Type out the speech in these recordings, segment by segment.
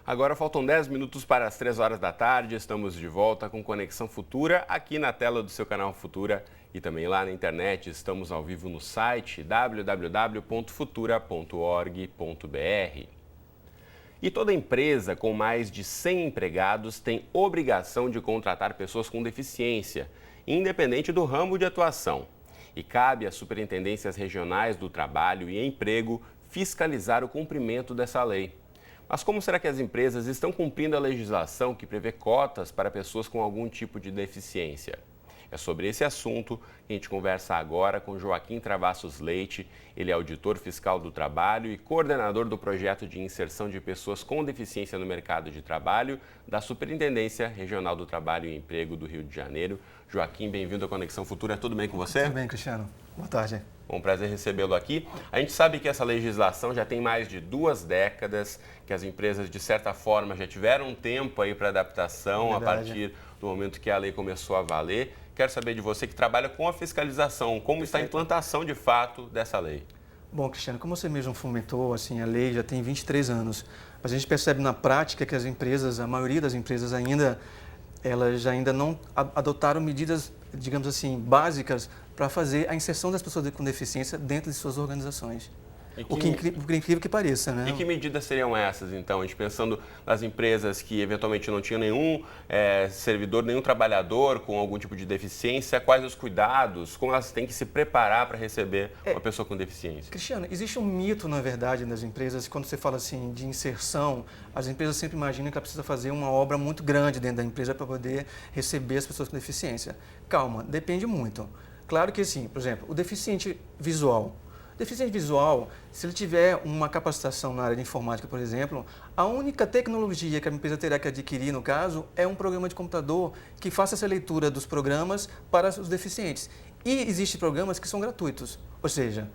Agora faltam 10 minutos para as 3 horas da tarde. Estamos de volta com Conexão Futura aqui na tela do seu canal Futura e também lá na internet. Estamos ao vivo no site www.futura.org.br. E toda empresa com mais de 100 empregados tem obrigação de contratar pessoas com deficiência, independente do ramo de atuação. E cabe às superintendências regionais do trabalho e emprego fiscalizar o cumprimento dessa lei. Mas como será que as empresas estão cumprindo a legislação que prevê cotas para pessoas com algum tipo de deficiência? É sobre esse assunto que a gente conversa agora com Joaquim Travassos Leite. Ele é auditor fiscal do trabalho e coordenador do projeto de inserção de pessoas com deficiência no mercado de trabalho da Superintendência Regional do Trabalho e Emprego do Rio de Janeiro. Joaquim, bem-vindo à Conexão Futura. Tudo bem com você? Tudo bem, Cristiano. Boa tarde. Um prazer recebê-lo aqui. A gente sabe que essa legislação já tem mais de 2 décadas, que as empresas, de certa forma, já tiveram um tempo aí para adaptação a partir do momento que a lei começou a valer. Quero saber de você que trabalha com a fiscalização, como está a implantação de fato dessa lei. Bom, Cristiano, como você mesmo fomentou, assim, a lei já tem 23 anos, mas a gente percebe na prática que as empresas, a maioria das empresas elas ainda não adotaram medidas, digamos assim, básicas para fazer a inserção das pessoas com deficiência dentro de suas organizações. Por incrível que pareça, né? E que medidas seriam essas, então? A gente pensando nas empresas que eventualmente não tinham nenhum servidor, nenhum trabalhador com algum tipo de deficiência, quais os cuidados, como elas têm que se preparar para receber uma pessoa com deficiência? Cristiano, existe um mito, na verdade, nas empresas, quando você fala assim de inserção, as empresas sempre imaginam que ela precisa fazer uma obra muito grande dentro da empresa para poder receber as pessoas com deficiência. Calma, depende muito. Claro que sim, por exemplo, o deficiente visual. Deficiente visual, se ele tiver uma capacitação na área de informática, por exemplo, a única tecnologia que a empresa terá que adquirir, no caso, é um programa de computador que faça essa leitura dos programas para os deficientes. E existem programas que são gratuitos, ou seja,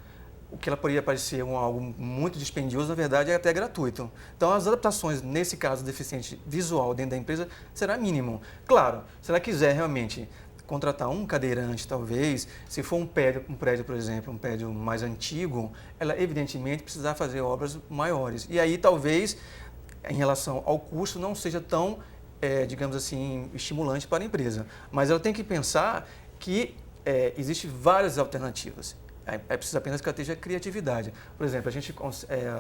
o que ela poderia parecer algo muito dispendioso, na verdade, é até gratuito. Então, as adaptações, nesse caso, do deficiente visual dentro da empresa, será mínimo. Claro, se ela quiser realmente contratar um cadeirante, talvez, se for um prédio, por exemplo, um prédio mais antigo, ela evidentemente precisar fazer obras maiores. E aí talvez, em relação ao custo, não seja tão, digamos assim, estimulante para a empresa. Mas ela tem que pensar que existem várias alternativas. É preciso apenas que ela tenha criatividade. Por exemplo,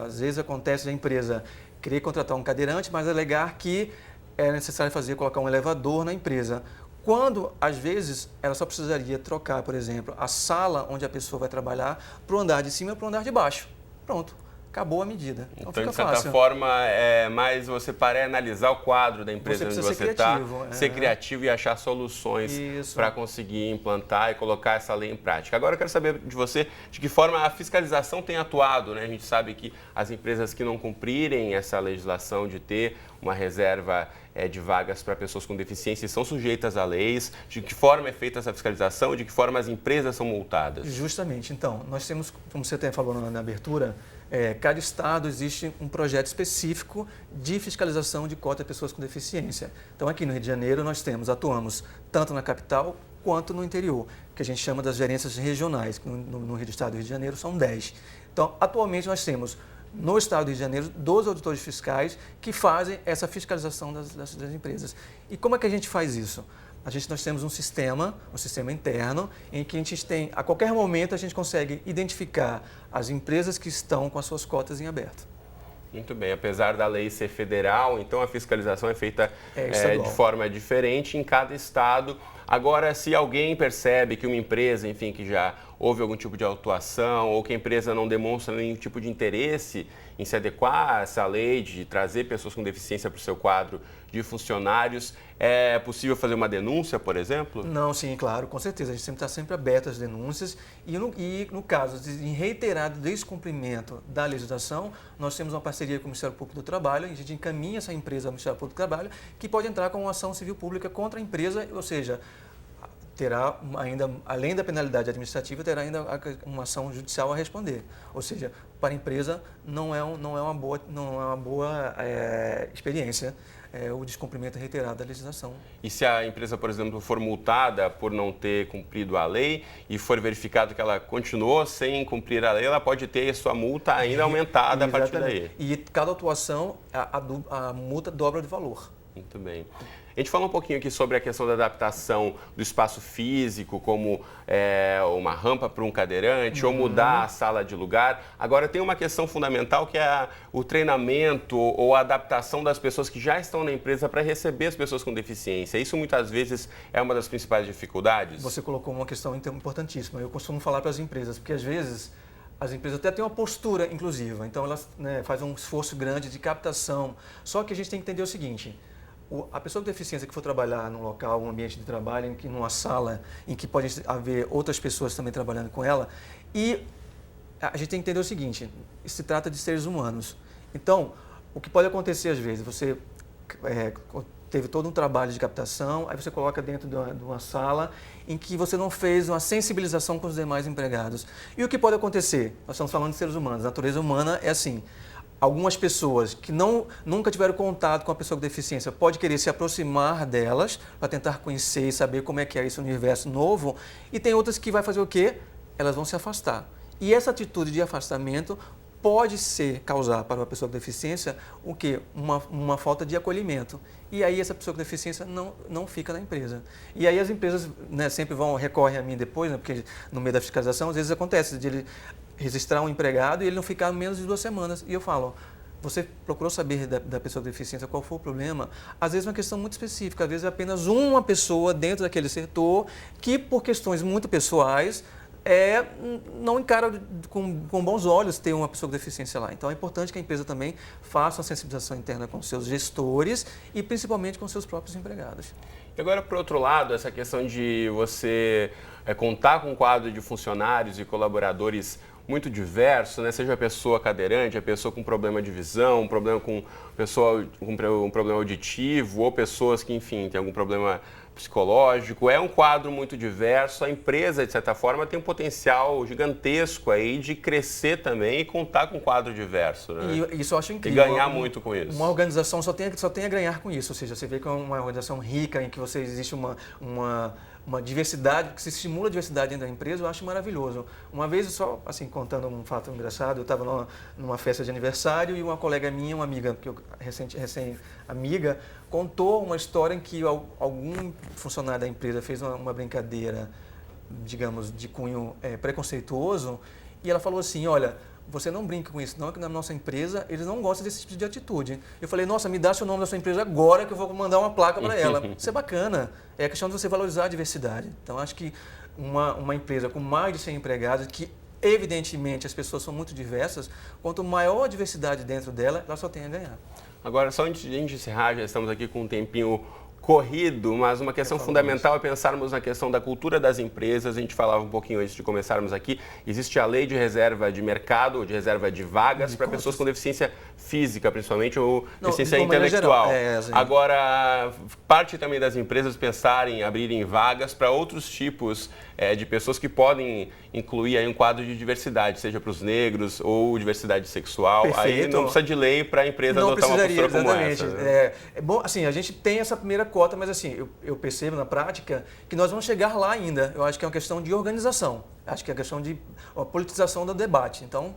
às vezes acontece a empresa querer contratar um cadeirante, mas alegar que é necessário colocar um elevador na empresa. Quando, às vezes, ela só precisaria trocar, por exemplo, a sala onde a pessoa vai trabalhar para o andar de cima e para o andar de baixo. Pronto, acabou a medida. Então de certa forma, é mais você parar e analisar o quadro da empresa onde você está, ser criativo e achar soluções para conseguir implantar e colocar essa lei em prática. Agora eu quero saber de você de que forma a fiscalização tem atuado, né? A gente sabe que as empresas que não cumprirem essa legislação de ter uma reserva de vagas para pessoas com deficiência são sujeitas a leis. De que forma é feita essa fiscalização e de que forma as empresas são multadas? Justamente. Então, nós temos, como você até falou na abertura, cada estado existe um projeto específico de fiscalização de cota de pessoas com deficiência. Então, aqui no Rio de Janeiro, nós atuamos tanto na capital quanto no interior, que a gente chama das gerências regionais, que no estado do Rio de Janeiro são 10. Então, atualmente, nós temos no estado do Rio de Janeiro 12 auditores fiscais que fazem essa fiscalização das empresas. E como é que a gente faz isso? Nós temos um sistema interno, em que a qualquer momento, a gente consegue identificar as empresas que estão com as suas cotas em aberto. Muito bem, apesar da lei ser federal, então a fiscalização é feita de forma diferente em cada estado. Agora, se alguém percebe que uma empresa, enfim, que já houve algum tipo de autuação ou que a empresa não demonstra nenhum tipo de interesse em se adequar a essa lei de trazer pessoas com deficiência para o seu quadro de funcionários, é possível fazer uma denúncia, por exemplo? Não, sim, claro, com certeza. A gente está sempre aberto às denúncias e no caso de reiterado descumprimento da legislação, nós temos uma parceria com o Ministério Público do Trabalho e a gente encaminha essa empresa ao Ministério Público do Trabalho, que pode entrar com uma ação civil pública contra a empresa, ou seja, terá ainda, além da penalidade administrativa, terá ainda uma ação judicial a responder. Ou seja, para a empresa não é uma boa experiência o descumprimento reiterado da legislação. E se a empresa, por exemplo, for multada por não ter cumprido a lei e for verificado que ela continuou sem cumprir a lei, ela pode ter a sua multa ainda aumentada a partir daí. E cada atuação, a multa dobra de valor. Muito bem. A gente falou um pouquinho aqui sobre a questão da adaptação do espaço físico, como uma rampa para um cadeirante ou mudar a sala de lugar. Agora, tem uma questão fundamental que é o treinamento ou a adaptação das pessoas que já estão na empresa para receber as pessoas com deficiência. Isso, muitas vezes, é uma das principais dificuldades? Você colocou uma questão importantíssima. Eu costumo falar para as empresas, porque às vezes as empresas até têm uma postura inclusiva, então elas fazem um esforço grande de captação. Só que a gente tem que entender o seguinte: a pessoa com deficiência que for trabalhar num local, um ambiente de trabalho, numa sala em que pode haver outras pessoas também trabalhando com ela, e a gente tem que entender o seguinte: se trata de seres humanos. Então, o que pode acontecer às vezes, você teve todo um trabalho de captação, aí você coloca dentro de uma sala em que você não fez uma sensibilização com os demais empregados. E o que pode acontecer? Nós estamos falando de seres humanos, a natureza humana é assim. Algumas pessoas que nunca tiveram contato com a pessoa com deficiência pode querer se aproximar delas para tentar conhecer e saber como é que é esse universo novo, e tem outras que vai fazer o quê? Elas vão se afastar. E essa atitude de afastamento pode causar para uma pessoa com deficiência o quê? Uma falta de acolhimento. E aí essa pessoa com deficiência não fica na empresa. E aí as empresas sempre recorrem a mim depois, porque no meio da fiscalização às vezes acontece de ele registrar um empregado e ele não ficar menos de 2 semanas. E eu falo: você procurou saber da pessoa com deficiência qual foi o problema? Às vezes é uma questão muito específica, às vezes é apenas uma pessoa dentro daquele setor que, por questões muito pessoais, não encara com bons olhos ter uma pessoa com deficiência lá. Então é importante que a empresa também faça uma sensibilização interna com seus gestores e principalmente com seus próprios empregados. E agora, por outro lado, essa questão de você contar com um quadro de funcionários e colaboradores muito diverso, né? Seja a pessoa cadeirante, a pessoa com problema de visão, um problema com pessoa com um problema auditivo, ou pessoas que, enfim, têm algum problema psicológico. É um quadro muito diverso. A empresa, de certa forma, tem um potencial gigantesco aí de crescer também e contar com um quadro diverso, né? E isso eu acho incrível. E ganhar muito com isso. Uma organização só tem a ganhar com isso. Ou seja, você vê que é uma organização rica, em que existe uma diversidade, que se estimula a diversidade dentro da empresa, eu acho maravilhoso. Uma vez, só assim, contando um fato engraçado, eu estava numa festa de aniversário e uma colega minha, uma amiga, recém-amiga, contou uma história em que algum funcionário da empresa fez uma brincadeira, digamos, de cunho preconceituoso, e ela falou assim: olha, você não brinca com isso não, que na nossa empresa eles não gostam desse tipo de atitude. Eu falei: nossa, me dá seu nome da sua empresa agora que eu vou mandar uma placa para ela. Isso é bacana. É a questão de você valorizar a diversidade. Então, acho que uma empresa com mais de 100 empregados, que evidentemente as pessoas são muito diversas, quanto maior a diversidade dentro dela, ela só tem a ganhar. Agora, só antes de a gente encerrar, já estamos aqui com um tempinho corrido, mas uma questão fundamental é pensarmos na questão da cultura das empresas. A gente falava um pouquinho antes de começarmos aqui. Existe a lei de reserva de mercado, de reserva de vagas para pessoas com deficiência física, principalmente, ou deficiência intelectual. Agora, parte também das empresas pensarem em abrirem vagas para outros tipos de pessoas que podem incluir aí um quadro de diversidade, seja para os negros ou diversidade sexual. Perfeito. Aí não precisa de lei para a empresa adotar uma postura como essa. Né? Bom, assim, a gente tem essa primeira cota, mas assim, eu percebo na prática que nós vamos chegar lá ainda. Eu acho que é uma questão de organização. Acho que é uma questão de uma politização do debate. Então,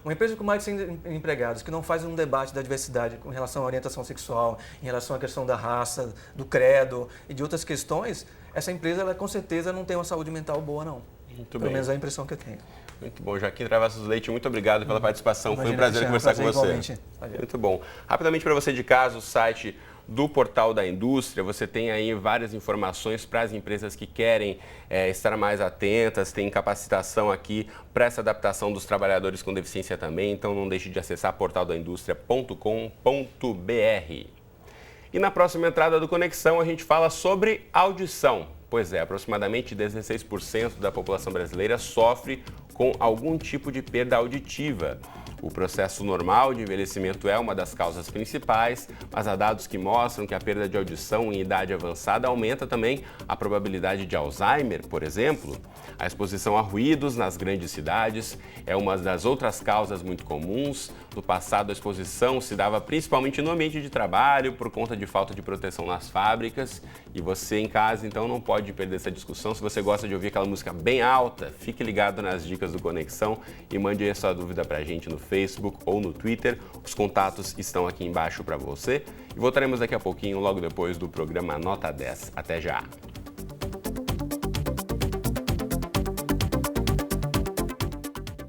uma empresa com mais de 100 empregados que não faz um debate da diversidade com relação à orientação sexual, em relação à questão da raça, do credo e de outras questões, essa empresa, ela, com certeza, não tem uma saúde mental boa, não. Muito Pelo menos é a impressão que eu tenho. Muito bom. Joaquim Travassos Leite, muito obrigado pela participação. Foi um prazer conversar com você. Igualmente. Muito bom. Rapidamente para você de casa, o site do Portal da Indústria, você tem aí várias informações para as empresas que querem estar mais atentas, tem capacitação aqui para essa adaptação dos trabalhadores com deficiência também, então não deixe de acessar portaldaindustria.com.br. E na próxima entrada do Conexão a gente fala sobre audição. Pois é, aproximadamente 16% da população brasileira sofre com algum tipo de perda auditiva. O processo normal de envelhecimento é uma das causas principais, mas há dados que mostram que a perda de audição em idade avançada aumenta também a probabilidade de Alzheimer, por exemplo. A exposição a ruídos nas grandes cidades é uma das outras causas muito comuns. No passado, a exposição se dava principalmente no ambiente de trabalho, por conta de falta de proteção nas fábricas. E você em casa, então, não pode perder essa discussão. Se você gosta de ouvir aquela música bem alta, fique ligado nas dicas do Conexão e mande aí a sua dúvida pra gente no Facebook ou no Twitter. Os contatos estão aqui embaixo para você. E voltaremos daqui a pouquinho, logo depois do programa Nota 10. Até já!